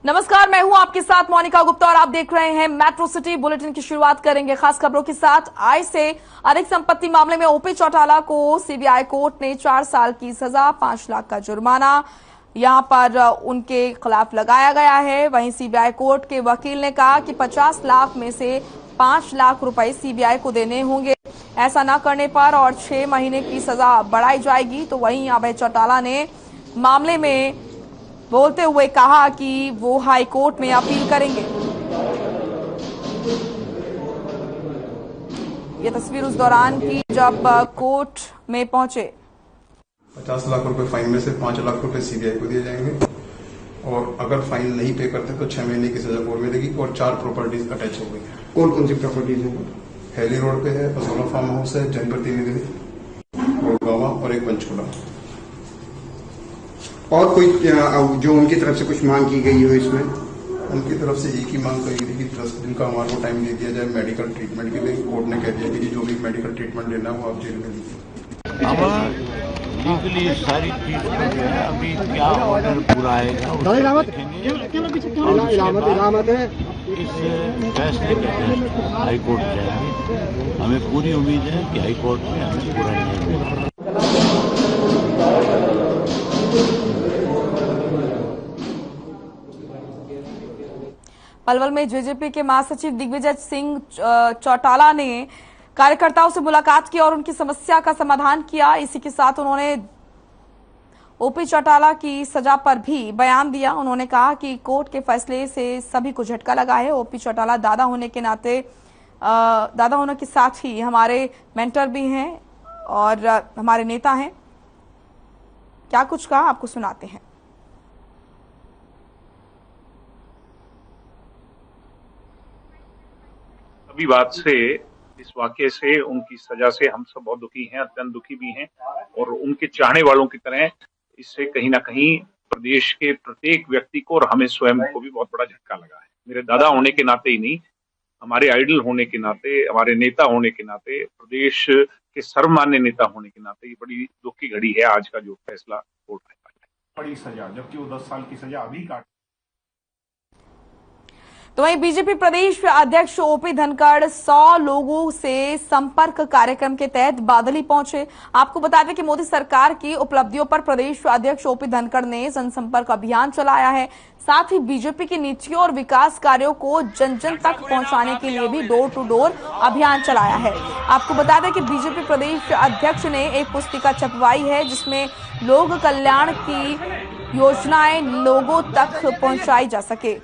नमस्कार, मैं हूं आपके साथ मोनिका गुप्ता और आप देख रहे हैं मेट्रो सिटी बुलेटिन की शुरुआत करेंगे खास खबरों के साथ। आय से अधिक संपत्ति मामले में ओपी चौटाला को सीबीआई कोर्ट ने 4 साल की सजा, 5 लाख का जुर्माना यहां पर उनके खिलाफ लगाया गया है। वहीं सीबीआई कोर्ट के वकील ने कहा कि 50 लाख में से 5 लाख रुपए सीबीआई को देने होंगे, ऐसा न करने पर और 6 महीने की सजा बढ़ाई जाएगी। तो वहीं अभय चौटाला ने मामले में बोलते हुए कहा कि वो हाई कोर्ट में अपील करेंगे। ये तस्वीर उस दौरान की जब कोर्ट में पहुंचे। 50 लाख रुपए फाइन में से 5 लाख रुपए सीबीआई को दिए जाएंगे और अगर फाइन नहीं पे करते तो 6 महीने की सजा कोर्ट मिलेगी और 4 प्रॉपर्टीज अटैच हो गई है। कौन कौन सी प्रॉपर्टीज है? हैली रोड पे है, पसोला फार्म हाउस है, जनप्रतिनिधि गुड़गावा और एक पंचकुला। और कोई जो उनकी तरफ से कुछ मांग की गई हो इसमें? उनकी तरफ से एक ही मांग कही गई कि 10 दिन का हमारे को टाइम दे दिया जाए मेडिकल ट्रीटमेंट के लिए। कोर्ट ने कह दिया कि जो भी मेडिकल ट्रीटमेंट लेना है वो आप जेल में लीजिए। अब लीगली सारी ट्रीटमेंट है, अभी क्या ऑर्डर पूरा आएगा इस फैसले के तहत हाई कोर्ट जाएंगे। हमें पूरी उम्मीद है कि हाई कोर्ट में हमें पूरा न्याय मिलेगा। पलवल में जेजेपी के महासचिव दिग्विजय सिंह चौटाला ने कार्यकर्ताओं से मुलाकात की और उनकी समस्या का समाधान किया। इसी के साथ उन्होंने ओपी चौटाला की सजा पर भी बयान दिया। उन्होंने कहा कि कोर्ट के फैसले से सभी को झटका लगा है। ओपी चौटाला दादा होने के नाते दादा होने के साथ ही हमारे मेंटर भी हैं और हमारे नेता हैं। क्या कुछ कहा आपको सुनाते हैं। अभी बात से, इस वाकये से, उनकी सजा से हम सब बहुत दुखी हैं, अत्यंत दुखी भी हैं और उनके चाहने वालों की तरह इससे कहीं ना कहीं प्रदेश के प्रत्येक व्यक्ति को और हमें स्वयं को भी बहुत बड़ा झटका लगा है। मेरे दादा होने के नाते ही नहीं, हमारे आइडल होने के नाते, हमारे नेता होने के नाते, प्रदेश के सर्वमान्य नेता होने के नाते ये बड़ी दुख की घड़ी है आज का जो फैसला कोर्ट ने पाया। बड़ी सजा, जबकि वो 10 साल की सजा अभी काट। तो वहीं बीजेपी प्रदेश अध्यक्ष ओपी धनखड़ 100 लोगों से संपर्क कार्यक्रम के तहत बादली पहुंचे। आपको बता दें कि मोदी सरकार की उपलब्धियों पर प्रदेश अध्यक्ष ओपी धनखड़ ने जनसंपर्क अभियान चलाया है। साथ ही बीजेपी की नीतियों और विकास कार्यों को जन जन तक पहुंचाने के लिए भी डोर टू डोर अभियान चलाया है। आपको बता दें कि बीजेपी प्रदेश अध्यक्ष ने एक पुस्तिका छपवाई है जिसमें लोक कल्याण की योजनाएं लोगों तक पहुंचाई जा सके।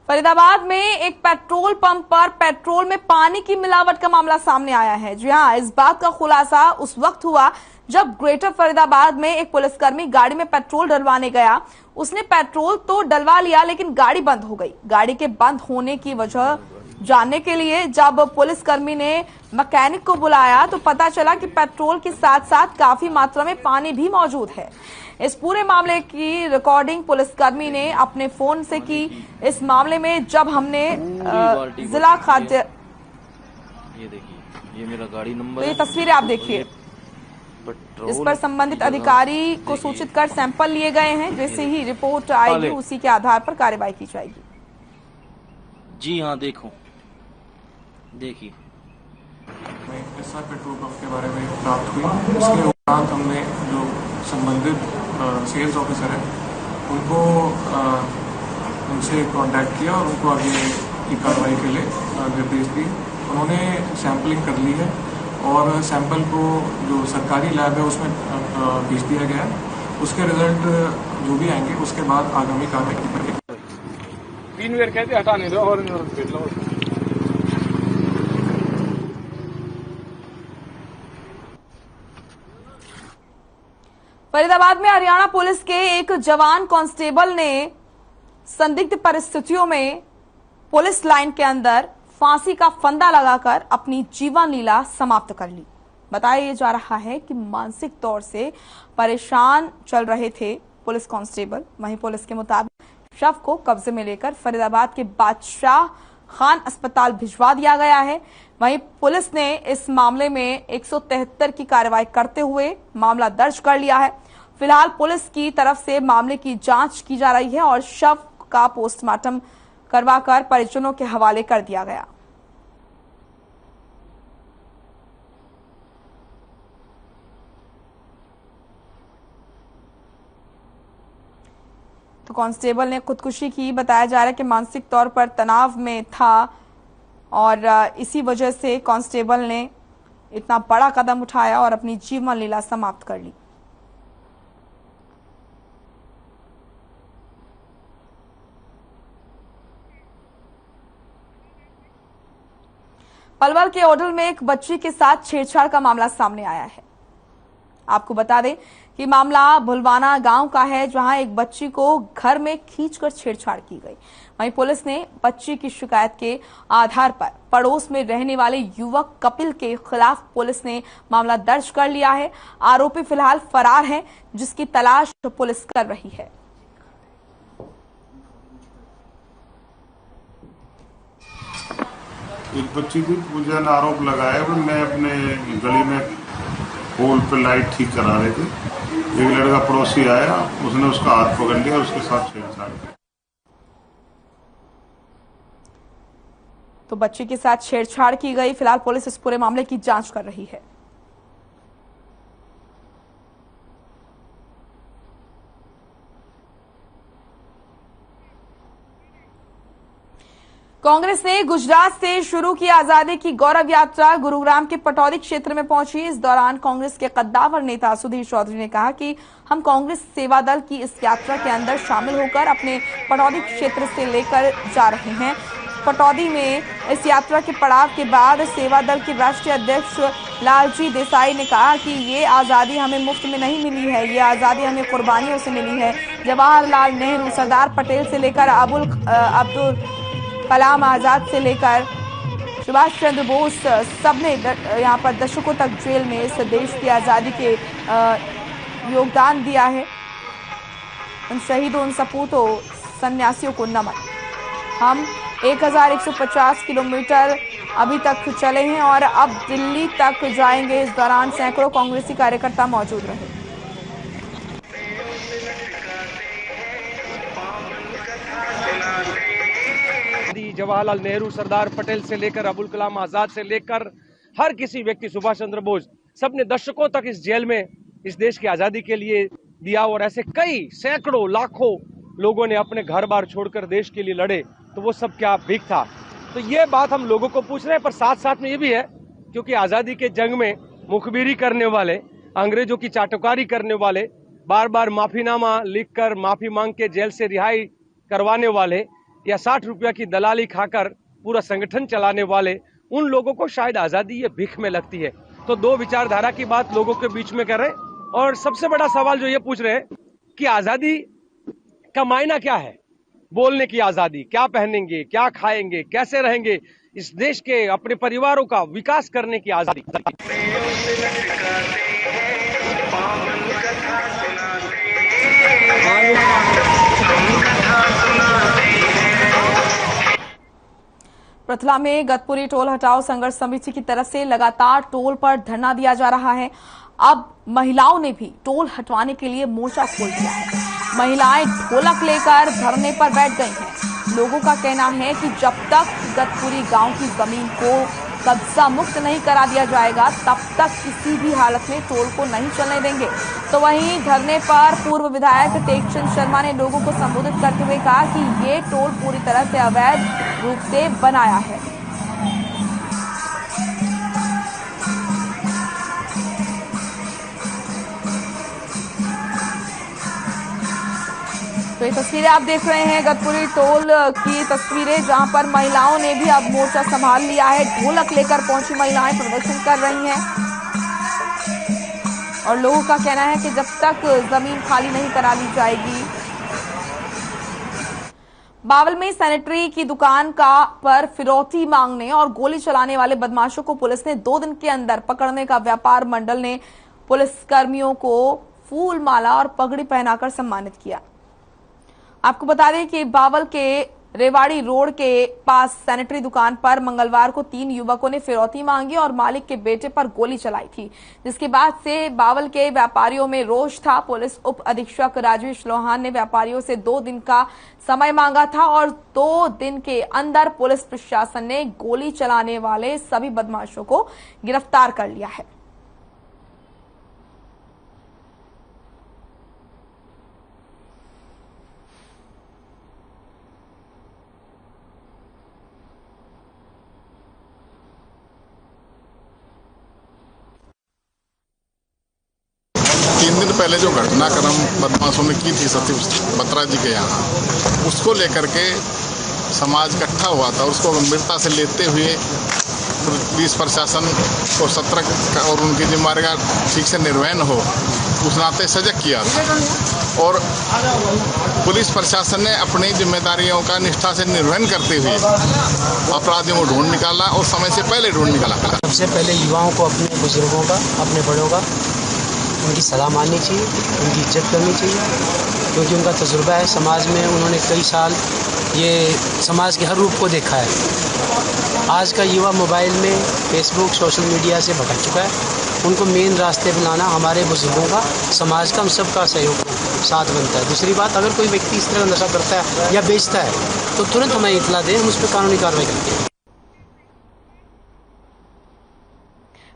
फरीदाबाद में एक पेट्रोल पंप पर पेट्रोल में पानी की मिलावट का मामला सामने आया है। जी हां, इस बात का खुलासा उस वक्त हुआ जब ग्रेटर फरीदाबाद में एक पुलिसकर्मी गाड़ी में पेट्रोल डलवाने गया। उसने पेट्रोल तो डलवा लिया लेकिन गाड़ी बंद हो गई। गाड़ी के बंद होने की वजह जानने के लिए जब पुलिसकर्मी ने मैकेनिक को बुलाया तो पता चला कि पेट्रोल के साथ साथ काफी मात्रा में पानी भी मौजूद है। इस पूरे मामले की रिकॉर्डिंग पुलिसकर्मी ने अपने फोन से की। इस मामले में जब हमने जिला खाद्य, ये देखिए, ये मेरा गाड़ी नंबर, तो ये तस्वीरें आप देखिए, इस पर संबंधित अधिकारी को सूचित कर सैंपल लिए गए हैं। जैसे ही रिपोर्ट आएगी उसी के आधार पर कार्रवाई की जाएगी। जी हाँ, देखो देखिए, एसआर पेट्रोल पंप के बारे में प्राप्त हुई। इसके उपरांत हमने जो संबंधित सेल्स ऑफिसर है उनसे कांटेक्ट किया और उनको आगे की कार्रवाई के लिए निर्देश दिए। उन्होंने सैंपलिंग कर ली है और सैंपल को जो सरकारी लैब है उसमें भेज दिया गया है। उसके रिजल्ट जो भी आएंगे उसके बाद आगामी कार्रवाई की जाएगी। 3 बार कहते हटाने दो और भेज लो। फरीदाबाद में हरियाणा पुलिस के एक जवान कांस्टेबल ने संदिग्ध परिस्थितियों में पुलिस लाइन के अंदर फांसी का फंदा लगाकर अपनी जीवन लीला समाप्त कर ली। बताया जा रहा है कि मानसिक तौर से परेशान चल रहे थे पुलिस कांस्टेबल। वहीं पुलिस के मुताबिक शव को कब्जे में लेकर फरीदाबाद के बादशाह खान अस्पताल भिजवा दिया गया है। वहीं पुलिस ने इस मामले में 173 की कार्रवाई करते हुए मामला दर्ज कर लिया है। फिलहाल पुलिस की तरफ से मामले की जांच की जा रही है और शव का पोस्टमार्टम करवाकर परिजनों के हवाले कर दिया गया। तो कांस्टेबल ने खुदकुशी की। बताया जा रहा है कि मानसिक तौर पर तनाव में था और इसी वजह से कांस्टेबल ने इतना बड़ा कदम उठाया और अपनी जीवन लीला समाप्त कर ली। पलवल के ओडल में एक बच्ची के साथ छेड़छाड़ का मामला सामने आया है। आपको बता दें कि मामला भुलवाना गांव का है, जहां एक बच्ची को घर में खींचकर छेड़छाड़ की गई। वहीं पुलिस ने बच्ची की शिकायत के आधार पर पड़ोस में रहने वाले युवक कपिल के खिलाफ पुलिस ने मामला दर्ज कर लिया है। आरोपी फिलहाल फरार है, जिसकी तलाश पुलिस कर रही है। एक बच्ची की पूजन आरोप लगाया। मैं अपने गली में पोल पे लाइट ठीक करा रहे थे, एक लड़का पड़ोसी आया, उसने उसका हाथ पकड़ लिया और उसके साथ छेड़छाड़ की। तो बच्ची के साथ छेड़छाड़ की गई। फिलहाल पुलिस इस पूरे मामले की जांच कर रही है। कांग्रेस ने गुजरात से शुरू की आजादी की गौरव यात्रा गुरुग्राम के पटौदी क्षेत्र में पहुंची। इस दौरान कांग्रेस के कद्दावर नेता सुधीर चौधरी ने कहा कि हम कांग्रेस सेवा दल की इस यात्रा के अंदर शामिल होकर अपने पटौदी क्षेत्र से लेकर जा रहे हैं। पटौदी में इस यात्रा के पड़ाव के बाद सेवा दल के राष्ट्रीय अध्यक्ष लालजी देसाई ने कहा कि ये आजादी हमें मुफ्त में नहीं मिली है, ये आजादी हमें कुर्बानियों से मिली है। जवाहरलाल नेहरू, सरदार पटेल से लेकर अब्दुल कलाम आजाद से लेकर सुभाष चंद्र बोस, सबने यहाँ पर दशकों तक जेल में इस देश की आजादी के योगदान दिया है। उन शहीदों, उन सपूतों, सन्यासियों को नमन। हम 1150 किलोमीटर अभी तक चले हैं और अब दिल्ली तक जाएंगे। इस दौरान सैकड़ों कांग्रेसी कार्यकर्ता मौजूद रहे। जवाहरलाल नेहरू, सरदार पटेल से लेकर अबुल कलाम आजाद से लेकर हर किसी व्यक्ति, सुभाष चंद्र बोस, सबने दशकों तक इस जेल में इस देश की आजादी के लिए दिया और ऐसे कई सैकड़ों लाखों लोगों ने अपने घर बार छोड़कर देश के लिए लड़े। तो वो सब क्या भीख था। तो ये बात हम लोगों को पूछ रहे हैं, पर साथ साथ में ये भी है क्योंकि आजादी के जंग में मुखबिरी करने वाले, अंग्रेजों की चाटुकारी करने वाले, बार बार माफीनामा लिखकर माफी मांग के जेल से रिहाई करवाने वाले या 60 रुपया की दलाली खाकर पूरा संगठन चलाने वाले, उन लोगों को शायद आजादी ये भीख में लगती है। तो दो विचारधारा की बात लोगों के बीच में कर रहे हैं। और सबसे बड़ा सवाल जो ये पूछ रहे हैं कि आजादी का मायना क्या है। बोलने की आजादी, क्या पहनेंगे, क्या खाएंगे, कैसे रहेंगे, इस देश के अपने परिवारों का विकास करने की आजादी। पृथला में गतपुरी टोल हटाओ संघर्ष समिति की तरफ से लगातार टोल पर धरना दिया जा रहा है। अब महिलाओं ने भी टोल हटवाने के लिए मोर्चा खोल दिया है। महिलाएं ढोलक लेकर धरने पर बैठ गई हैं। लोगों का कहना है कि जब तक गतपुरी गांव की जमीन को कब्जा मुक्त नहीं करा दिया जाएगा, तब तक किसी भी हालत में टोल को नहीं चलने देंगे। तो वहीं धरने पर पूर्व विधायक टेकचंद शर्मा ने लोगों को संबोधित करते हुए कहा कि ये टोल पूरी तरह से अवैध रूप से बनाया है। तो ये तस्वीरें आप देख रहे हैं गतपुरी टोल की तस्वीरें, जहां पर महिलाओं ने भी अब मोर्चा संभाल लिया है। ढोलक लेकर पहुंची महिलाएं प्रदर्शन कर रही हैं और लोगों का कहना है कि जब तक जमीन खाली नहीं करा ली जाएगी। बावल में सैनिटरी की दुकान पर फिरौती मांगने और गोली चलाने वाले बदमाशों को पुलिस ने 2 दिन के अंदर पकड़ने का व्यापार मंडल ने पुलिसकर्मियों को फूल माला और पगड़ी पहनाकर सम्मानित किया। आपको बता दें कि बावल के रेवाड़ी रोड के पास सैनिटरी दुकान पर मंगलवार को 3 युवकों ने फिरौती मांगी और मालिक के बेटे पर गोली चलाई थी, जिसके बाद से बावल के व्यापारियों में रोष था। पुलिस उप अधीक्षक राजेश लोहान ने व्यापारियों से 2 दिन का समय मांगा था और 2 दिन के अंदर पुलिस प्रशासन ने गोली चलाने वाले सभी बदमाशों को गिरफ्तार कर लिया है। पहले जो घटनाक्रम बदमाशों ने की थी सतीश बत्रा जी के यहाँ, उसको लेकर के समाज इकट्ठा हुआ था। उसको गंभीरता से लेते हुए पुलिस प्रशासन को सतर्क और उनकी जिम्मेदारी का ठीक से निर्वहन हो, उस नाते सजग किया था। और पुलिस प्रशासन ने अपनी जिम्मेदारियों का निष्ठा से निर्वहन करते हुए अपराधियों को ढूंढ निकाला और समय से पहले ढूंढ निकाला। सबसे पहले युवाओं को अपने बुजुर्गों का, अपने बड़ों का, उनकी सलाह माननी चाहिए, उनकी इज्जत करनी चाहिए, क्योंकि उनका तजुर्बा है समाज में। उन्होंने कई साल ये समाज के हर रूप को देखा है। आज का युवा मोबाइल में, फेसबुक, सोशल मीडिया से भटक चुका है। उनको मेन रास्ते पर लाना हमारे बुजुर्गों का, समाज का, हम सबका सहयोग साथ बनता है। दूसरी बात, अगर कोई व्यक्ति इस तरह नशा करता है या बेचता है तो तुरंत हमें इतला दें, हम उस पर कानूनी कार्रवाई करते हैं।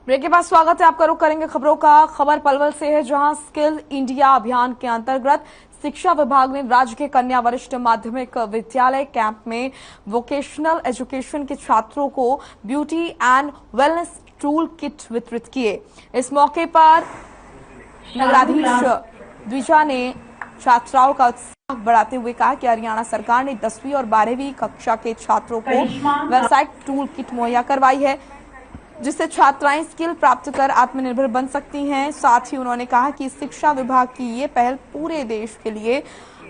ब्रेक के बाद स्वागत है, आपका रुख करेंगे खबरों का। खबर पलवल से है, जहां स्किल इंडिया अभियान के अंतर्गत शिक्षा विभाग ने राज्य के कन्या वरिष्ठ माध्यमिक विद्यालय कैंप में वोकेशनल एजुकेशन के छात्रों को beauty and wellness tool kit वितरित किए। इस मौके पर नगराधीश द्विजा ने छात्राओं का उत्साह बढ़ाते हुए कहा कि हरियाणा सरकार ने 10वीं और 12वीं कक्षा के छात्रों को वेबसाइट टूल किट मुहैया करवाई है, जिससे छात्राएं स्किल प्राप्त कर आत्मनिर्भर बन सकती हैं। साथ ही उन्होंने कहा कि शिक्षा विभाग की ये पहल पूरे देश के लिए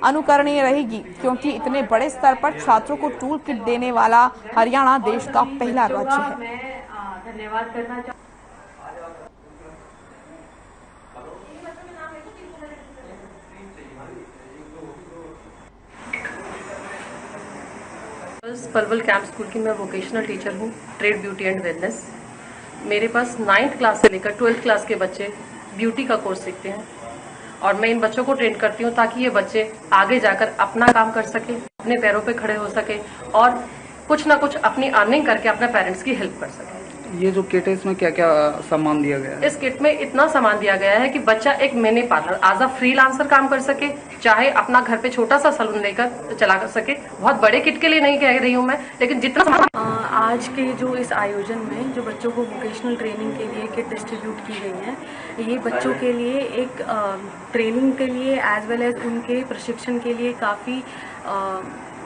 अनुकरणीय रहेगी, क्योंकि इतने बड़े स्तर पर छात्रों को टूल किट देने वाला हरियाणा देश का पहला राज्य है। धन्यवाद करना पलवल कैंप स्कूल की मैं वोकेशनल टीचर हूँ, ट्रेड ब्यूटी एंड वेलनेस। मेरे पास 9th क्लास से लेकर 12th क्लास के बच्चे ब्यूटी का कोर्स सीखते हैं और मैं इन बच्चों को ट्रेन करती हूँ ताकि ये बच्चे आगे जाकर अपना काम कर सके, अपने पैरों पे खड़े हो सके और कुछ ना कुछ अपनी अर्निंग करके अपने पेरेंट्स की हेल्प कर सके। ये जो किट है, इसमें क्या क्या सामान दिया गया है? इस किट में इतना सामान दिया गया है कि बच्चा एक mini parlour as a freelancer काम कर सके, चाहे अपना घर पे छोटा सा सलून लेकर चला सके। बहुत बड़े किट के लिए नहीं कह रही हूँ मैं, लेकिन जितना आज के जो इस आयोजन में जो बच्चों को वोकेशनल ट्रेनिंग के लिए किट डिस्ट्रीब्यूट की गई है, ये बच्चों के लिए एक ट्रेनिंग के लिए एज वेल एज उनके प्रशिक्षण के लिए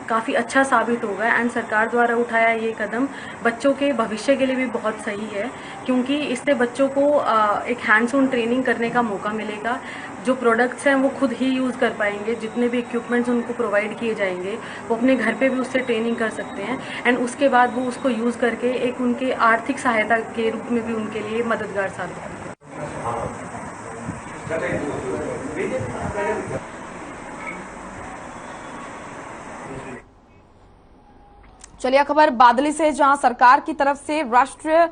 काफ़ी अच्छा साबित होगा। एंड सरकार द्वारा उठाया ये कदम बच्चों के भविष्य के लिए भी बहुत सही है, क्योंकि इससे बच्चों को एक हैंड्स ऑन ट्रेनिंग करने का मौका मिलेगा। जो प्रोडक्ट्स हैं वो खुद ही यूज़ कर पाएंगे, जितने भी इक्विपमेंट्स उनको प्रोवाइड किए जाएंगे वो अपने घर पे भी उससे ट्रेनिंग कर सकते हैं। एंड उसके बाद वो उसको यूज़ करके एक उनके आर्थिक सहायता के रूप में भी उनके लिए मददगार साबित होगा। चलिए खबर बादली से, जहां सरकार की तरफ से राष्ट्रीय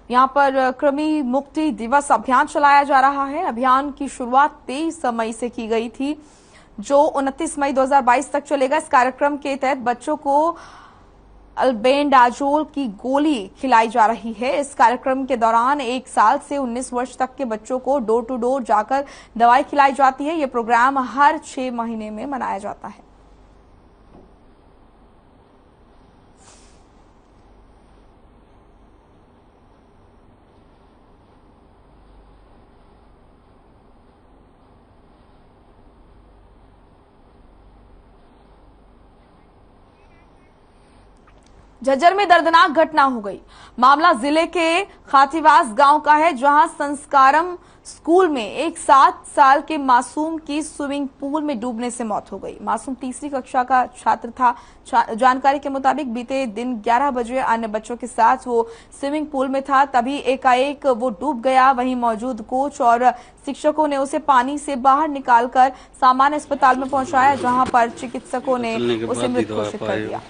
यहां पर कृमि मुक्ति दिवस अभियान चलाया जा रहा है। अभियान की शुरुआत 23 मई से की गई थी, जो 29 मई 2022 तक चलेगा। इस कार्यक्रम के तहत बच्चों को अल्बेंडाजोल की गोली खिलाई जा रही है। इस कार्यक्रम के दौरान 1 साल से 19 वर्ष तक के बच्चों को डोर टू डोर जाकर दवाई खिलाई जाती है। ये प्रोग्राम हर 6 महीने में मनाया जाता है। झज्जर में दर्दनाक घटना हो गई। मामला जिले के खातीवास गांव का है, जहां संस्कारम स्कूल में एक 7 साल के मासूम की स्विमिंग पूल में डूबने से मौत हो गई। मासूम तीसरी कक्षा का छात्र था। जानकारी के मुताबिक बीते दिन 11 बजे अन्य बच्चों के साथ वो स्विमिंग पूल में था, तभी एकाएक वो डूब गया। वहीं मौजूद कोच और शिक्षकों ने उसे पानी से बाहर निकालकर सामान्य अस्पताल में पहुंचाया, जहां पर चिकित्सकों ने उसे मृत घोषित कर दिया।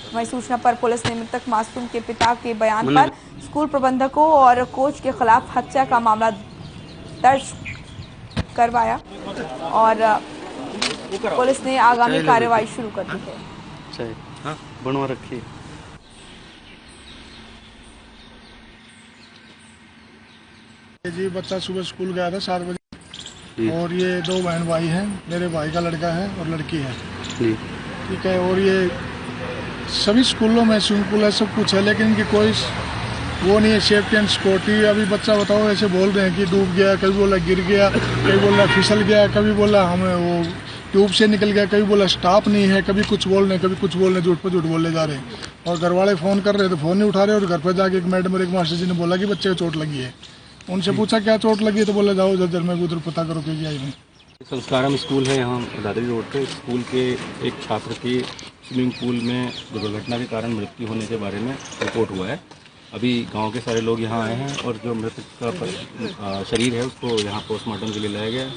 वहीं सूचना पर पुलिस ने मृतक मासूम के पिता के बयान पर स्कूल प्रबंधकों और कोच के खिलाफ हत्या का मामला दर्ज करवाया और पुलिस ने आगामी कार्रवाई शुरू कर दी है। बनवा रखिए। जी बच्चा सुबह स्कूल गया था 7 बजे और ये 2 बहन भाई हैं। मेरे भाई का लड़का है और लड़की है, ठीक है। और ये सभी स्कूलों में स्विमिंग पूल है, सब कुछ है, लेकिन इनकी कोई वो नहीं है सेफ्टी एंड सिक्योरिटी। अभी बच्चा बताओ ऐसे बोल रहे हैं कि डूब गया, कभी बोला गिर गया, कभी बोला फिसल गया, कभी बोला हमें वो ट्यूब से निकल गया, कभी बोला स्टाफ नहीं है, कभी कुछ बोल रहे, कभी कुछ बोल रहे, झूठ पर झूठ बोले जा रहे हैं। और घर वाले फ़ोन कर रहे थे, फ़ोन नहीं उठा रहे। और घर पर जाके एक मैडम और एक मास्टर जी ने बोला कि बच्चे को चोट लगी है। उनसे पूछा क्या चोट लगी है, तो बोले जाओ झज्जर में उधर पता करो क्या आई। संस्कारम स्कूल है यहाँ दादरी रोड पे। स्कूल के एक छात्र की स्विमिंग पूल में दुर्घटना के कारण मृत्यु होने के बारे में रिपोर्ट हुआ है। अभी गांव के सारे लोग यहाँ आए हैं और जो मृतक का शरीर है उसको यहाँ पोस्टमार्टम के लिए लाया गया है।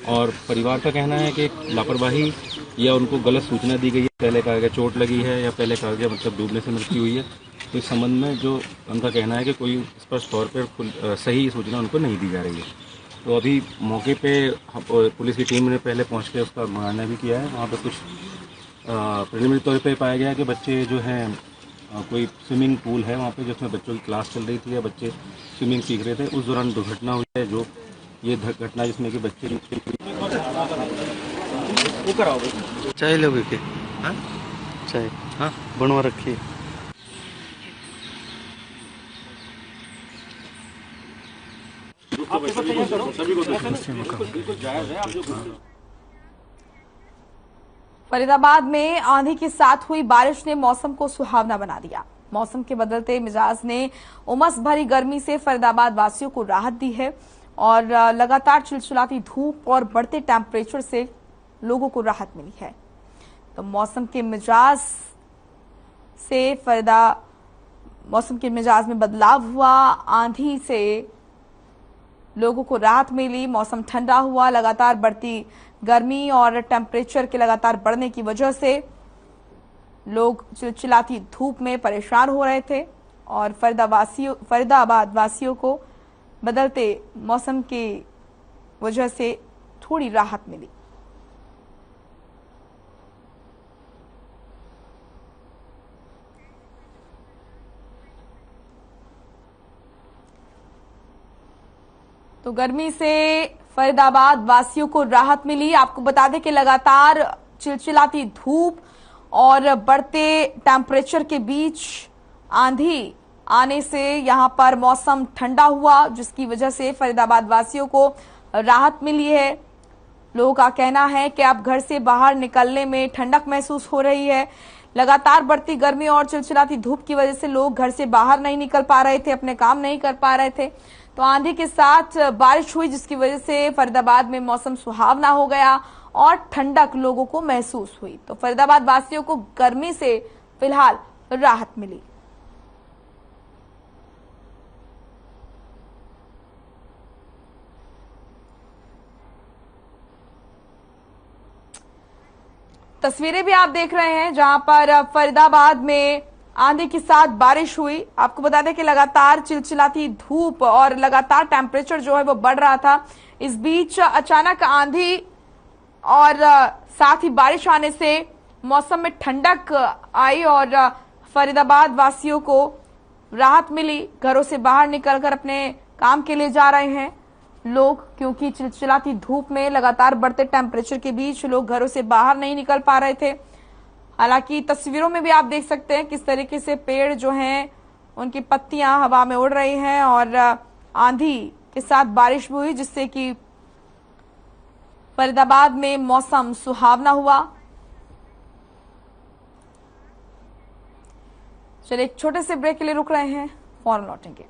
और परिवार का कहना है कि लापरवाही या उनको गलत सूचना दी गई है, पहले कहा गया चोट लगी है या पहले कहा गया मतलब डूबने से मृत्यु हुई है। तो इस संबंध में जो उनका कहना है कि कोई स्पष्ट तौर पर सही सूचना उनको नहीं दी जा रही है। तो अभी मौके पे पुलिस की टीम ने पहले पहुंच के उसका मुआयना भी किया है। वहाँ पे कुछ प्रिलिमिनरी तौर पे पाया गया है कि बच्चे जो हैं कोई स्विमिंग पूल है वहाँ पे जिसमें बच्चों की क्लास चल रही थी या बच्चे स्विमिंग सीख रहे थे, उस दौरान दुर्घटना हुई है। जो ये घटना जिसमें कि बच्चे चाय लोगे के चाय बनवा रखिए। फरीदाबाद में आंधी के साथ हुई बारिश ने मौसम को सुहावना बना दिया। मौसम के बदलते मिजाज ने उमस भरी गर्मी से फरीदाबाद वासियों को राहत दी है और लगातार चिलचिलाती धूप और बढ़ते टेम्परेचर से लोगों को राहत मिली है। तो मौसम के मिजाज में बदलाव हुआ, आंधी से लोगों को राहत मिली, मौसम ठंडा हुआ। लगातार बढ़ती गर्मी और टेम्परेचर के लगातार बढ़ने की वजह से लोग चिलचिलाती धूप में परेशान हो रहे थे और फरीदाबाद वासियों को बदलते मौसम की वजह से थोड़ी राहत मिली। तो गर्मी से फरीदाबाद वासियों को राहत मिली। आपको बता दें कि लगातार चिलचिलाती धूप और बढ़ते टेम्परेचर के बीच आंधी आने से यहां पर मौसम ठंडा हुआ, जिसकी वजह से फरीदाबाद वासियों को राहत मिली है। लोगों का कहना है कि अब घर से बाहर निकलने में ठंडक महसूस हो रही है। लगातार बढ़ती गर्मी और चिलचिलाती धूप की वजह से लोग घर से बाहर नहीं निकल पा रहे थे, अपने काम नहीं कर पा रहे थे। तो आंधी के साथ बारिश हुई, जिसकी वजह से फरीदाबाद में मौसम सुहावना हो गया और ठंडक लोगों को महसूस हुई। तो फरीदाबाद वासियों को गर्मी से फिलहाल राहत मिली। तस्वीरें भी आप देख रहे हैं जहां पर फरीदाबाद में आंधी के साथ बारिश हुई। आपको बता दें कि लगातार चिलचिलाती धूप और लगातार टेम्परेचर जो है वो बढ़ रहा था। इस बीच अचानक आंधी और साथ ही बारिश आने से मौसम में ठंडक आई और फरीदाबाद वासियों को राहत मिली। घरों से बाहर निकलकर अपने काम के लिए जा रहे हैं लोग, क्योंकि चिलचिलाती धूप में लगातार बढ़ते टेम्परेचर के बीच लोग घरों से बाहर नहीं निकल पा रहे थे। हालांकि तस्वीरों में भी आप देख सकते हैं किस तरीके से पेड़ जो हैं उनकी पत्तियां हवा में उड़ रही हैं और आंधी के साथ बारिश भी हुई, जिससे कि फरीदाबाद में मौसम सुहावना हुआ। चलिए एक छोटे से ब्रेक के लिए रुक रहे हैं, फौरन लौटेंगे।